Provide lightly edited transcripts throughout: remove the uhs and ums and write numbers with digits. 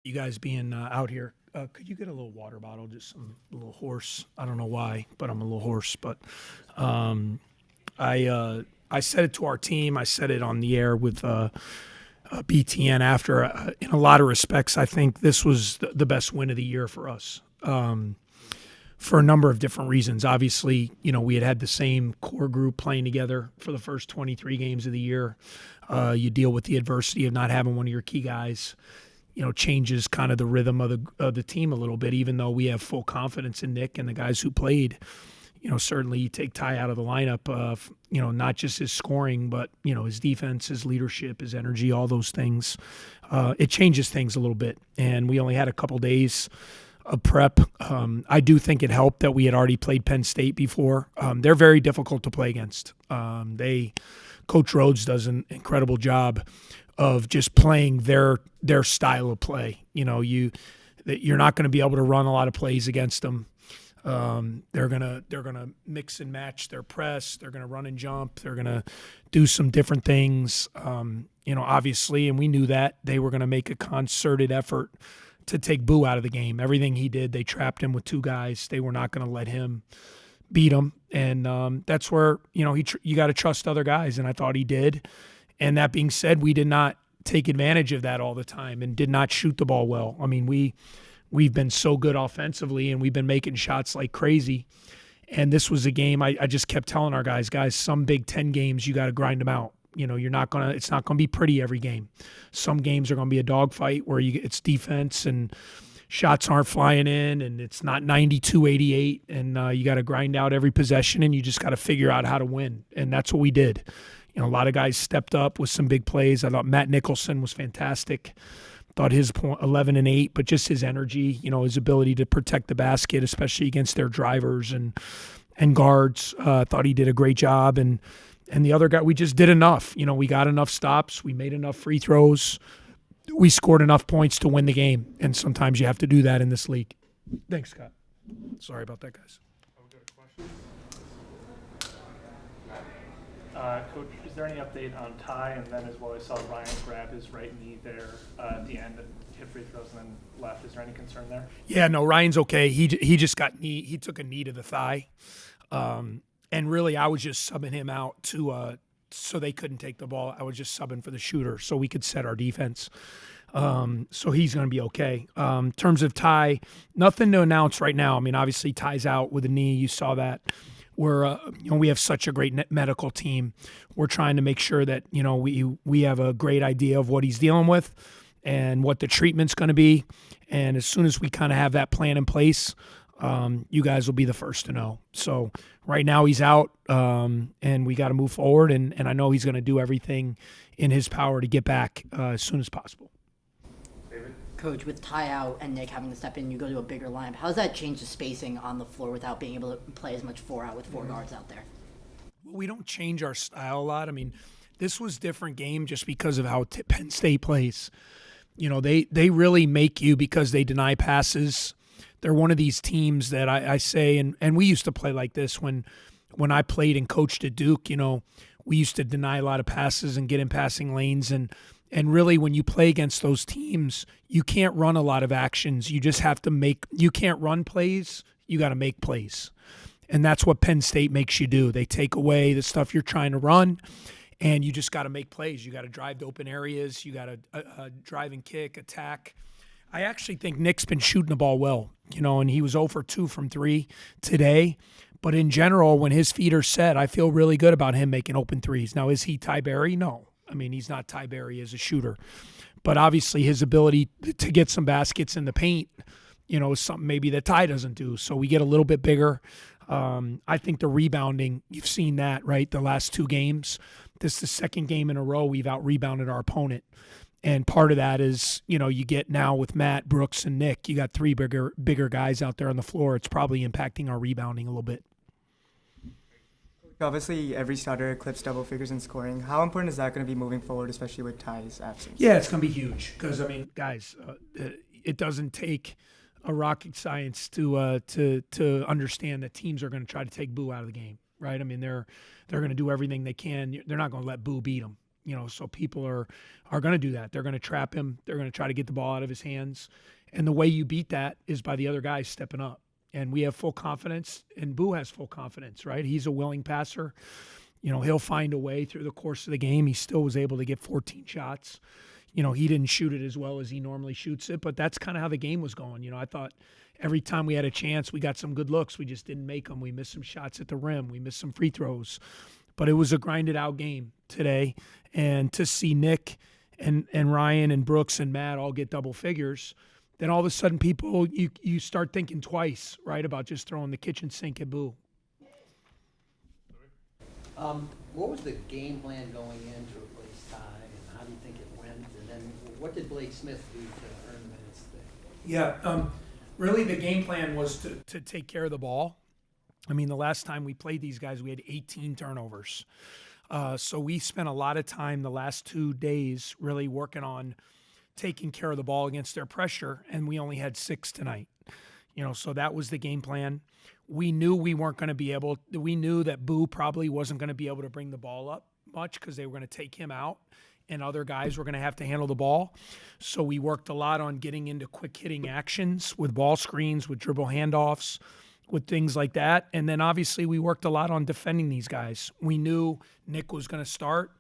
You guys being out here, could you get a little water bottle? Just a little hoarse. I don't know why, but I'm a little hoarse. But I said it to our team. I said it on the air with BTN after. In a lot of respects, I think this was the best win of the year for us. For a number of different reasons. Obviously, we had the same core group playing together for the first 23 games of the year. You deal with the adversity of not having one of your key guys. Changes kind of the rhythm of the team a little bit, even though we have full confidence in Nick and the guys who played. Certainly you take Ty out of the lineup, not just his scoring, but, his defense, his leadership, his energy, all those things. It changes things a little bit. And we only had a couple days of prep. I do think it helped that we had already played Penn State before. They're very difficult to play against. Coach Rhodes does an incredible job of just playing their style of play. You're not going to be able to run a lot of plays against them. They're gonna mix and match their press. They're gonna run and jump. They're gonna do some different things. Obviously, and we knew that they were gonna make a concerted effort to take Boo out of the game. Everything he did, they trapped him with two guys. They were not gonna let him beat him, and that's where you got to trust other guys, and I thought he did. And that being said, we did not take advantage of that all the time and did not shoot the ball well. I mean, we've been so good offensively and we've been making shots like crazy. And this was a game I just kept telling our guys, some Big Ten games, you got to grind them out. It's not going to be pretty every game. Some games are going to be a dogfight where it's defense and shots aren't flying in and it's not 92-88 and you got to grind out every possession and you just got to figure out how to win. And that's what we did. A lot of guys stepped up with some big plays. I thought Matt Nicholson was fantastic. Thought his 11 and 8, but just his energy, his ability to protect the basket, especially against their drivers and guards. Thought he did a great job. And the other guy, we just did enough. We got enough stops. We made enough free throws. We scored enough points to win the game. And sometimes you have to do that in this league. Thanks, Scott. Sorry about that, guys. Coach, is there any update on Ty? And then as well, I saw Ryan grab his right knee there at the end, hit free throws, and then left. Is there any concern there? Yeah, no, Ryan's okay. He just got he took a knee to the thigh. And really, I was just subbing him out so they couldn't take the ball. I was just subbing for the shooter so we could set our defense. So he's going to be okay. In terms of Ty, nothing to announce right now. I mean, obviously, Ty's out with a knee. You saw that. We have such a great medical team. We're trying to make sure that, we have a great idea of what he's dealing with and what the treatment's going to be. And as soon as we kind of have that plan in place, you guys will be the first to know. So right now he's out, and we got to move forward. And I know he's going to do everything in his power to get back as soon as possible. Coach, with Ty out and Nick having to step in, you go to a bigger lineup. How does that change the spacing on the floor without being able to play as much 4-out with 4 guards out there? Well, we don't change our style a lot. I mean, this was a different game just because of how Penn State plays. They really make you because they deny passes. They're one of these teams that I say, and we used to play like this when I played and coached at Duke. We used to deny a lot of passes and get in passing lanes. And really, when you play against those teams, you can't run a lot of actions. You just have to you can't run plays. You got to make plays. And that's what Penn State makes you do. They take away the stuff you're trying to run, and you just got to make plays. You got to drive to open areas. You got to drive and kick, attack. I actually think Nick's been shooting the ball well, and he was 0 for 2 from 3 today. But in general, when his feet are set, I feel really good about him making open threes. Now, is he Ty Berry? No. I mean, he's not Ty Berry as a shooter. But obviously his ability to get some baskets in the paint, is something maybe that Ty doesn't do. So we get a little bit bigger. I think the rebounding, you've seen that, right? The last 2 games. This is the second game in a row we've out-rebounded our opponent. And part of that is, you get now with Matt, Brooks, and Nick, you got 3 bigger guys out there on the floor. It's probably impacting our rebounding a little bit. Obviously, every starter eclipsed double figures in scoring. How important is that going to be moving forward, especially with Ty's absence? Yeah, it's going to be huge because, guys, it doesn't take a rocket science to understand that teams are going to try to take Boo out of the game, right? I mean, they're going to do everything they can. They're not going to let Boo beat them. So people are going to do that. They're going to trap him. They're going to try to get the ball out of his hands. And the way you beat that is by the other guys stepping up. And we have full confidence, and Boo has full confidence, right? He's a willing passer. He'll find a way through the course of the game. He still was able to get 14 shots. He didn't shoot it as well as he normally shoots it, but that's kind of how the game was going. I thought every time we had a chance, we got some good looks. We just didn't make them. We missed some shots at the rim. We missed some free throws. But it was a grinded out game today. And to see Nick and Ryan and Brooks and Matt all get double figures, then all of a sudden people, you start thinking twice, right, about just throwing the kitchen sink at Boo. What was the game plan going in to replace Ty, and how do you think it went? And then what did Blake Smith do to earn minutes today? Yeah, really the game plan was to take care of the ball. I mean, the last time we played these guys, we had 18 turnovers. So we spent a lot of time the last 2 days really working on taking care of the ball against their pressure, and we only had 6 tonight. So that was the game plan. We knew we weren't going to be able – we knew that Boo probably wasn't going to be able to bring the ball up much because they were going to take him out and other guys were going to have to handle the ball. So we worked a lot on getting into quick-hitting actions with ball screens, with dribble handoffs, with things like that. And then obviously we worked a lot on defending these guys. We knew Nick was going to start.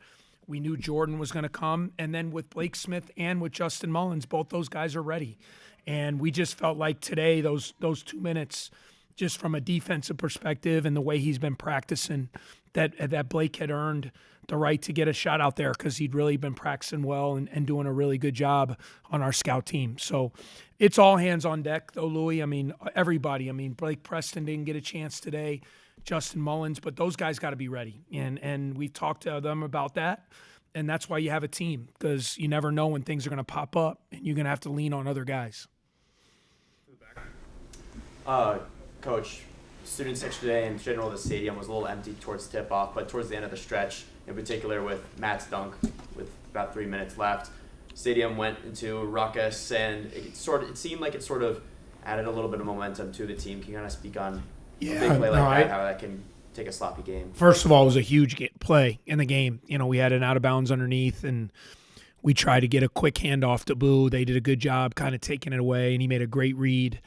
We knew Jordan was going to come. And then with Blake Smith and with Justin Mullins, both those guys are ready. And we just felt like today, those 2 minutes, just from a defensive perspective and the way he's been practicing, that Blake had earned the right to get a shot out there because he'd really been practicing well and doing a really good job on our scout team. So it's all hands on deck, though, Louis. I mean, everybody. I mean, Blake Preston didn't get a chance today, Justin Mullins, but those guys got to be ready. And we've talked to them about that. And that's why you have a team, because you never know when things are going to pop up and you're going to have to lean on other guys. Coach, student section today in general, the stadium was a little empty towards tip-off, but towards the end of the stretch, in particular with Matt's dunk with about 3 minutes left, stadium went into a ruckus, and it seemed like it sort of added a little bit of momentum to the team. Can you kind of speak on a big play like that, how that can take a sloppy game? First of all, it was a huge play in the game. We had an out of bounds underneath, and we tried to get a quick handoff to Boo. They did a good job kind of taking it away, and he made a great read.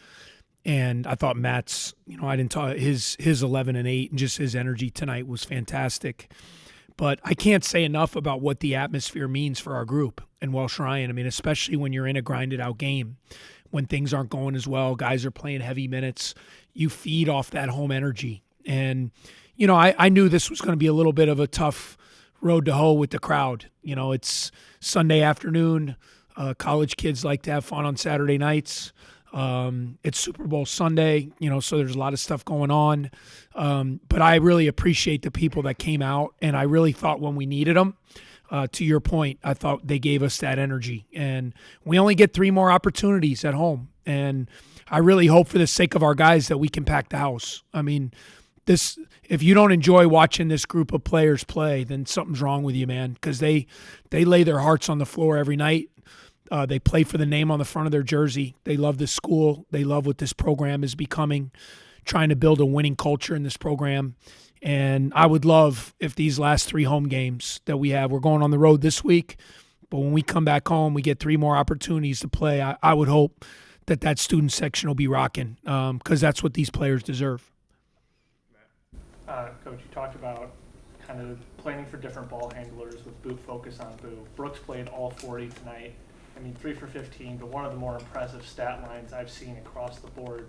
And I thought Matt's, I didn't talk his 11 and 8 and just his energy tonight was fantastic. But I can't say enough about what the atmosphere means for our group and Welsh-Ryan. I mean, especially when you're in a grinded out game, when things aren't going as well, guys are playing heavy minutes, you feed off that home energy. And, I knew this was going to be a little bit of a tough road to hoe with the crowd. It's Sunday afternoon. College kids like to have fun on Saturday nights. It's Super Bowl Sunday, so there's a lot of stuff going on. But I really appreciate the people that came out, and I really thought when we needed them, to your point, I thought they gave us that energy. And we only get 3 more opportunities at home. And I really hope for the sake of our guys that we can pack the house. I mean, if you don't enjoy watching this group of players play, then something's wrong with you, man, because they lay their hearts on the floor every night. They play for the name on the front of their jersey. They love this school. They love what this program is becoming, trying to build a winning culture in this program. And I would love if these last 3 home games that we have, we're going on the road this week, but when we come back home, we get 3 more opportunities to play. I would hope that student section will be rocking because that's what these players deserve. Coach, you talked about kind of planning for different ball handlers with Boo focus on Boo. Brooks played all 40 tonight. I mean, 3 for 15, but one of the more impressive stat lines I've seen across the board.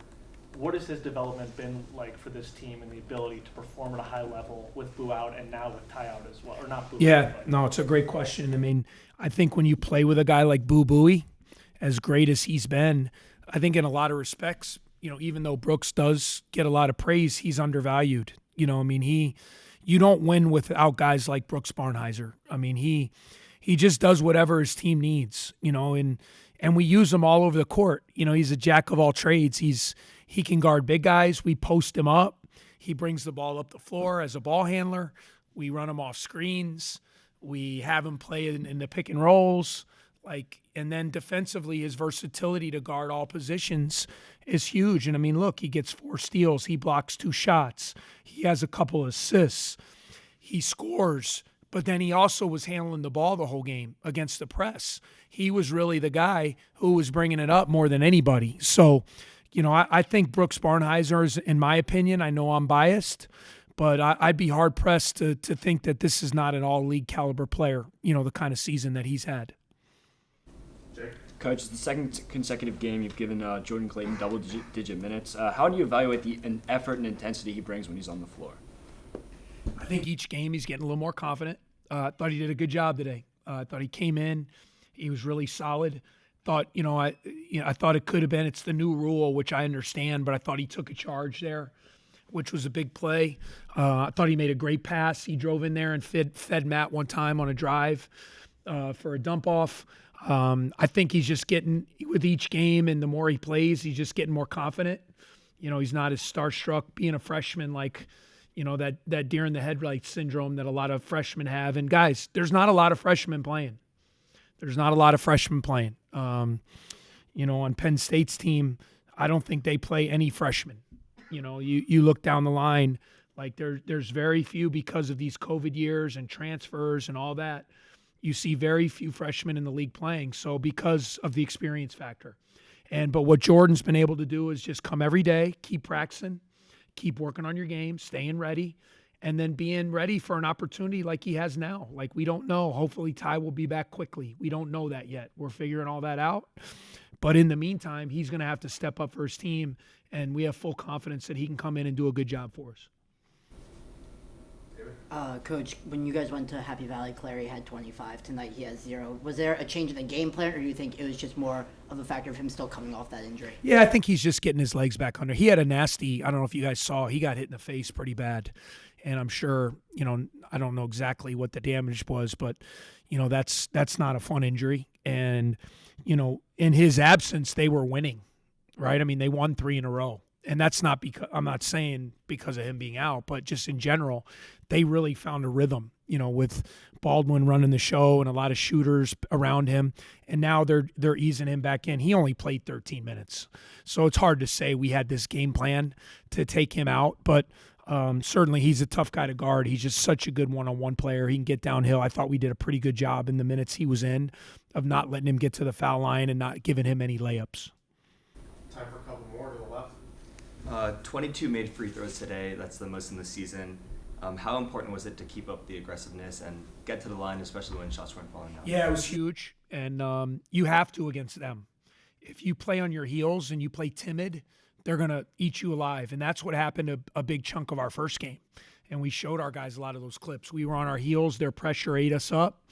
What has his development been like for this team and the ability to perform at a high level with Boo out and now with Ty out as well? Or not Boo. Yeah, no, it's a great question. I mean, I think when you play with a guy like Boo Buie, as great as he's been, I think in a lot of respects, even though Brooks does get a lot of praise, he's undervalued. I mean, you don't win without guys like Brooks Barnhizer. I mean, he just does whatever his team needs, and we use him all over the court. He's a jack of all trades. He can guard big guys. We post him up. He brings the ball up the floor as a ball handler. We run him off screens. We have him play in the pick and rolls. And then defensively, his versatility to guard all positions is huge. And I mean, look, he gets 4 steals. He blocks 2 shots. He has a couple assists. He scores. but then he also was handling the ball the whole game against the press. He was really the guy who was bringing it up more than anybody. So, I think Brooks Barnhizer is, in my opinion, I know I'm biased, but I'd be hard-pressed to think that this is not an all-league caliber player, the kind of season that he's had. Coach, it's the second consecutive game you've given Jordan Clayton double-digit minutes. How do you evaluate the effort and intensity he brings when he's on the floor? I think each game he's getting a little more confident. I thought he did a good job today. I thought he came in. He was really solid. I thought it could have been, it's the new rule, which I understand, but I thought he took a charge there, which was a big play. I thought he made a great pass. He drove in there and fed Matt one time on a drive for a dump off. I think he's just getting, with each game and the more he plays, he's just getting more confident. He's not as starstruck being a freshman like, that deer in the headlights syndrome that a lot of freshmen have. And guys, there's not a lot of freshmen playing. On Penn State's team, I don't think they play any freshmen. You look down the line, like there's very few because of these COVID years and transfers and all that. You see very few freshmen in the league playing. So because of the experience factor. But what Jordan's been able to do is just come every day, keep practicing, keep working on your game, staying ready, and then being ready for an opportunity like he has now. Like, we don't know. Hopefully Ty will be back quickly. We don't know that yet. We're figuring all that out. But in the meantime, he's going to have to step up for his team, and we have full confidence that he can come in and do a good job for us. Coach, when you guys went to Happy Valley, Clary had 25. Tonight he has 0. Was there a change in the game plan, or do you think it was just more of a factor of him still coming off that injury? Yeah, I think he's just getting his legs back under. He had a nasty, I don't know if you guys saw, he got hit in the face pretty bad. And I'm sure, I don't know exactly what the damage was, but, that's not a fun injury. And, in his absence, they were winning, right? I mean, they won 3 in a row. And that's not because, I'm not saying because of him being out, but just in general, they really found a rhythm, with Baldwin running the show and a lot of shooters around him. And now they're easing him back in. He only played 13 minutes. So it's hard to say we had this game plan to take him out, but certainly he's a tough guy to guard. He's just such a good one-on-one player. He can get downhill. I thought we did a pretty good job in the minutes he was in of not letting him get to the foul line and not giving him any layups. Time for a couple more to the left. 22 made free throws today. That's the most in the season. How important was it to keep up the aggressiveness and get to the line, especially when shots weren't falling down? Yeah, it was huge, and you have to against them. If you play on your heels and you play timid, they're going to eat you alive, and that's what happened a big chunk of our first game. And we showed our guys a lot of those clips. We were on our heels. Their pressure ate us up.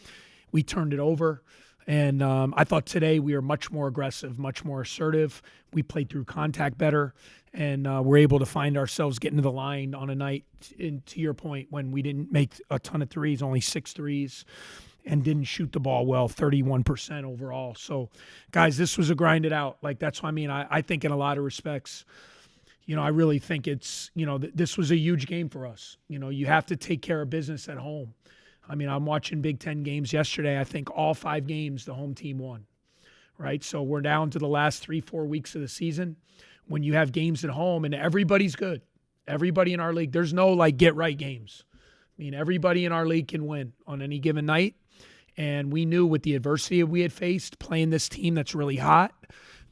We turned it over. And I thought today we were much more aggressive, much more assertive. We played through contact better, and we're able to find ourselves getting to the line on a night, to your point, when we didn't make a ton of threes, only 6 threes, and didn't shoot the ball well, 31% overall. So, guys, this was a grind it out. Like, that's what I mean. I think in a lot of respects, I really think it's, this was a huge game for us. You have to take care of business at home. I mean, I'm watching Big Ten games yesterday. I think all 5 games the home team won, right? So we're down to the last 3-4 weeks of the season. When you have games at home and everybody's good, everybody in our league, there's no get right games. I mean, everybody in our league can win on any given night. And we knew with the adversity we had faced, playing this team that's really hot,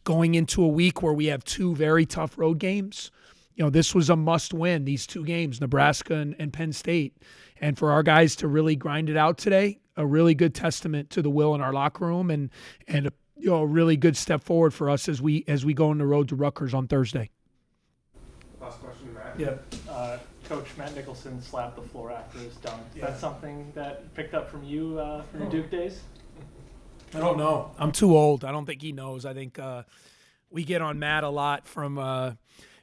going into a week where we have 2 very tough road games, this was a must win, these 2 games, Nebraska and Penn State. And for our guys to really grind it out today, a really good testament to the will in our locker room and a really good step forward for us as we go on the road to Rutgers on Thursday. Last question, Matt. Yeah. Coach Matt Nicholson slapped the floor after his dunk. Is that something that picked up from you from your Duke days? I don't know. I'm too old. I don't think he knows. I think we get on Matt a lot from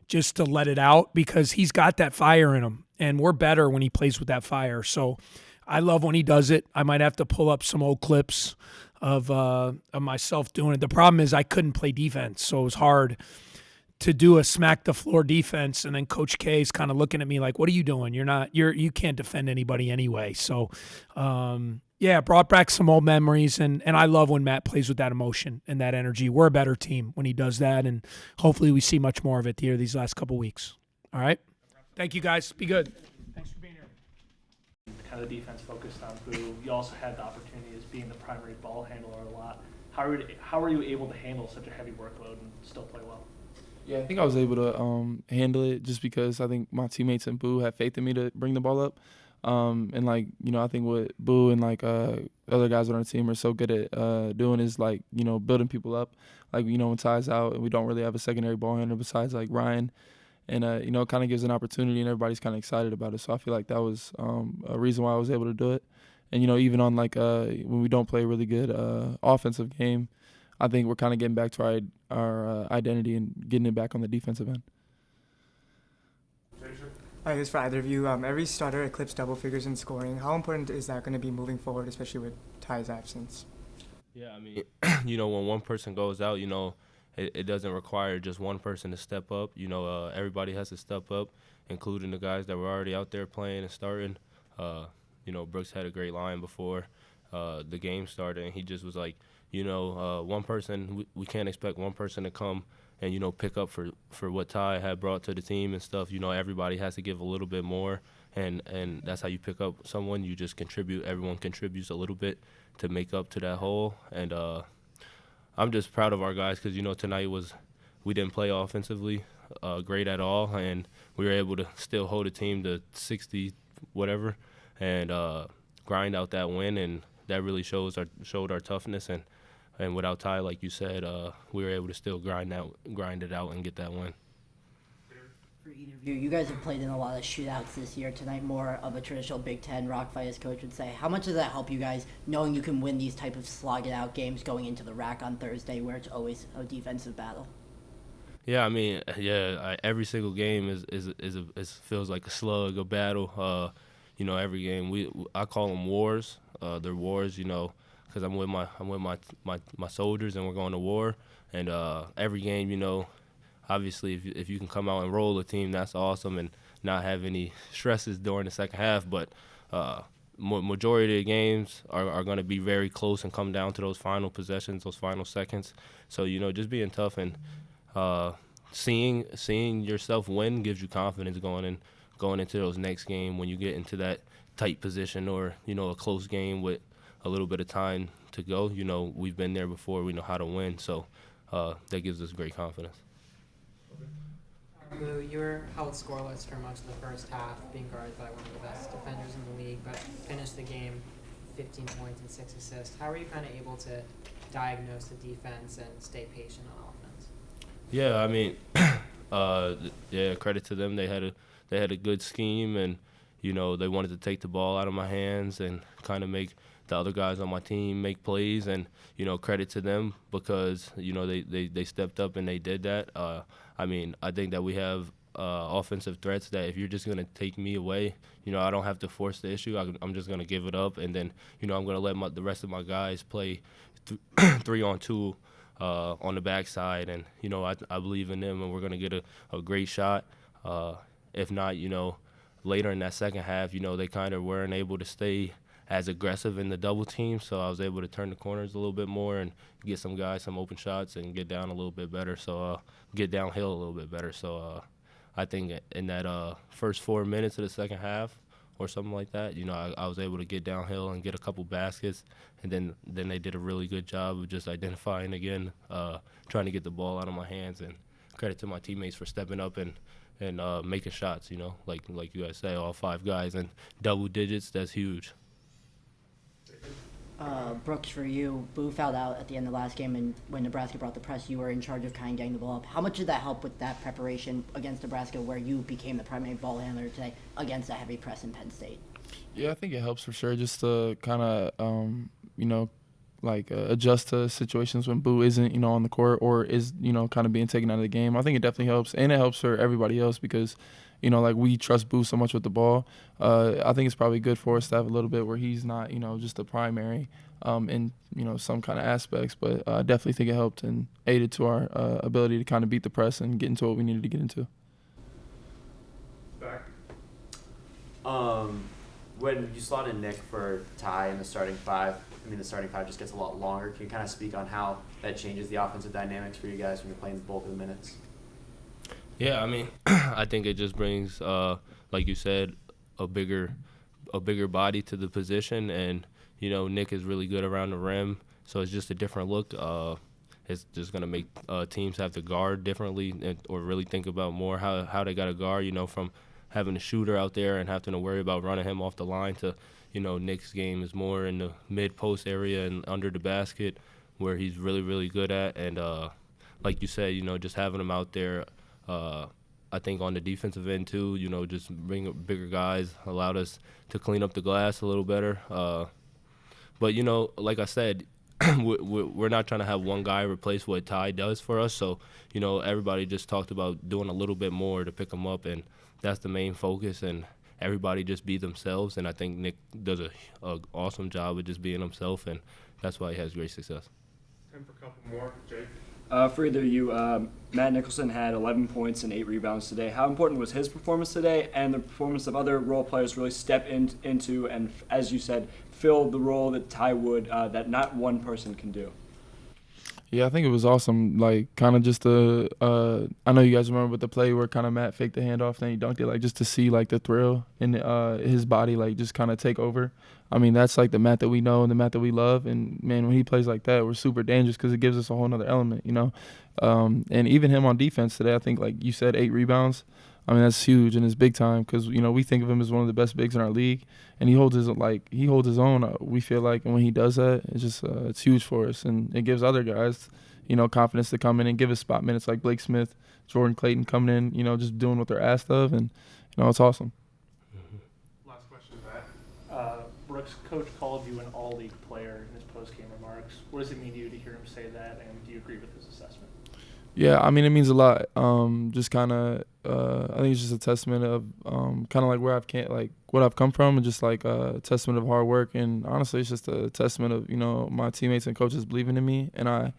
just to let it out because he's got that fire in him. And we're better when he plays with that fire. So I love when he does it. I might have to pull up some old clips of myself doing it. The problem is I couldn't play defense, so it was hard to do a smack the floor defense. And then Coach K is kind of looking at me like, "What are you doing? You can't defend anybody anyway." So brought back some old memories, and I love when Matt plays with that emotion and that energy. We're a better team when he does that, and hopefully we see much more of it here these last couple weeks. All right. Thank you, guys. Be good. Thanks for being here. kind of the defense focused on Boo. You also had the opportunity as being the primary ball handler a lot. How were you able to handle such a heavy workload and still play well? Yeah, I think I was able to handle it just because I think my teammates and Boo had faith in me to bring the ball up. And, like, you know, I think what Boo and, like, other guys on our team are so good at doing is, like, you know, building people up. Like, you know, when Ty's out and we don't really have a secondary ball handler besides, like, Ryan. And, you know, it kind of gives an opportunity and everybody's kind of excited about it. So I feel like that was a reason why I was able to do it. And, you know, even on, like, when we don't play a really good offensive game, I think we're kind of getting back to our identity and getting it back on the defensive end. This is for either of you. Every starter eclipsed double figures in scoring. How important is that going to be moving forward, especially with Ty's absence? Yeah, I mean, you know, when one person goes out, you know, it doesn't require just one person to step up. You know, everybody has to step up, including the guys that were already out there playing and starting. You know, Brooks had a great line before the game started, and he just was like, you know, one person, we can't expect one person to come and, you know, pick up for what Ty had brought to the team and stuff. You know, everybody has to give a little bit more, and that's how you pick up someone. You just contribute. Everyone contributes a little bit to make up to that whole. And I'm just proud of our guys because, you know, tonight we didn't play offensively great at all, and we were able to still hold a team to 60 whatever and grind out that win, and that really showed our toughness. And without Ty, like you said, we were able to still grind it out and get that win. For either of you, you guys have played in a lot of shootouts this year. Tonight, more of a traditional Big Ten rock fight, as coach would say. How much does that help you guys, knowing you can win these type of slog-it-out games going into the rack on Thursday, where it's always a defensive battle? Yeah, I mean, every single game feels like a slug, a battle. You know, every game I call them wars. They're wars, you know, because I'm with my soldiers and we're going to war. And every game, you know, obviously if you can come out and roll a team, that's awesome, and not have any stresses during the second half. But majority of the games are going to be very close and come down to those final possessions, those final seconds. So, you know, just being tough and seeing yourself win gives you confidence going into those next game when you get into that tight position or, you know, a close game with a little bit of time to go. You know, we've been there before. We know how to win. So that gives us great confidence. Boo, you were held scoreless for much of the first half, being guarded by one of the best defenders in the league, but finished the game 15 points and 6 assists. How were you kind of able to diagnose the defense and stay patient on offense? Yeah, I mean, credit to them. They had a good scheme, and, you know, they wanted to take the ball out of my hands and kind of make the other guys on my team make plays, and, you know, credit to them because, you know, they stepped up and they did that. I mean, I think that we have offensive threats that if you're just going to take me away, you know, I don't have to force the issue. I'm just going to give it up, and then, you know, I'm going to let the rest of my guys play 3-on-2 on the backside, and, you know, I believe in them, and we're going to get a great shot. If not, you know, later in that second half, you know, they kind of weren't able to stay as aggressive in the double team, so I was able to turn the corners a little bit more and get some guys some open shots and get down a little bit better, so get downhill a little bit better. So I think in that first 4 minutes of the second half or something like that, you know, I was able to get downhill and get a couple baskets, and then they did a really good job of just identifying again, trying to get the ball out of my hands, and credit to my teammates for stepping up and making shots, you know, like you guys say, all 5 guys in double digits, that's huge. Brooks, for you, Boo fouled out at the end of the last game, and when Nebraska brought the press, you were in charge of kind of getting the ball up. How much did that help with that preparation against Nebraska, where you became the primary ball handler today against a heavy press in Penn State? Yeah, I think it helps for sure, just to kind of, you know, like adjust to situations when Boo isn't, you know, on the court or is, you know, kind of being taken out of the game. I think it definitely helps, and it helps for everybody else because, you know, like we trust Boo so much with the ball. I think it's probably good for us to have a little bit where he's not, you know, just the primary in, you know, some kind of aspects. But I definitely think it helped and aided to our ability to kind of beat the press and get into what we needed to get into. Back. When you slot in Nick for Ty in the starting 5, I mean, the starting 5 just gets a lot longer. Can you kind of speak on how that changes the offensive dynamics for you guys when you're playing the bulk of the minutes? Yeah, I mean, I think it just brings, like you said, a bigger a bigger body to the position, and Nick is really good around the rim, so it's just a different look. It's just gonna make teams have to guard differently, or really think about more how they got to guard. From having a shooter out there and having to worry about running him off the line to, Nick's game is more in the mid-post area and under the basket, where he's really, really good at. And like you said, just having him out there, I think on the defensive end too, just bring bigger guys allowed us to clean up the glass a little better. But like I said, we're not trying to have one guy replace what Ty does for us. So everybody just talked about doing a little bit more to pick him up, and that's the main focus. And everybody just be themselves. And I think Nick does a awesome job of just being himself, and that's why he has great success. Time for a couple more. Jake? For either of you, Matt Nicholson had 11 points and 8 rebounds today. How important was his performance today and the performance of other role players really step into and, as you said, fill the role that Ty would, that not one person can do? Yeah, I think it was awesome. Like, kind of just I know you guys remember with the play where kind of Matt faked the handoff, then he dunked it. Like, just to see like the thrill in his body, like just kind of take over. I mean, that's like the Matt that we know and the Matt that we love. And man, when he plays like that, we're super dangerous because it gives us a whole nother element, And even him on defense today, I think like you said, 8 rebounds. I mean, that's huge and it's big time because we think of him as one of the best bigs in our league, and he holds his own. We feel like, and when he does that, it's just it's huge for us, and it gives other guys, confidence to come in and give us spot minutes like Blake Smith, Jordan Clayton coming in, just doing what they're asked of, and it's awesome. Last question, Matt. Brooks, coach called you an all-league player in his post-game remarks. What does it mean to you to hear him say that, and do you agree with his assessment? Yeah, I mean, it means a lot. Just kind of, I think it's just a testament of kind of like where what I've come from, and just like a testament of hard work. And honestly, it's just a testament of my teammates and coaches believing in me. And I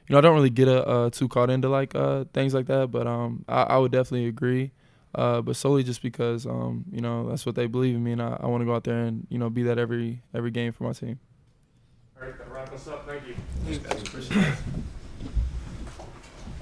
don't really get too caught into like things like that, but I would definitely agree. But solely just because that's what they believe in me, and I want to go out there and be that every game for my team. All right, that'll wrap us up. Thank you. Thanks, guys. Appreciate it.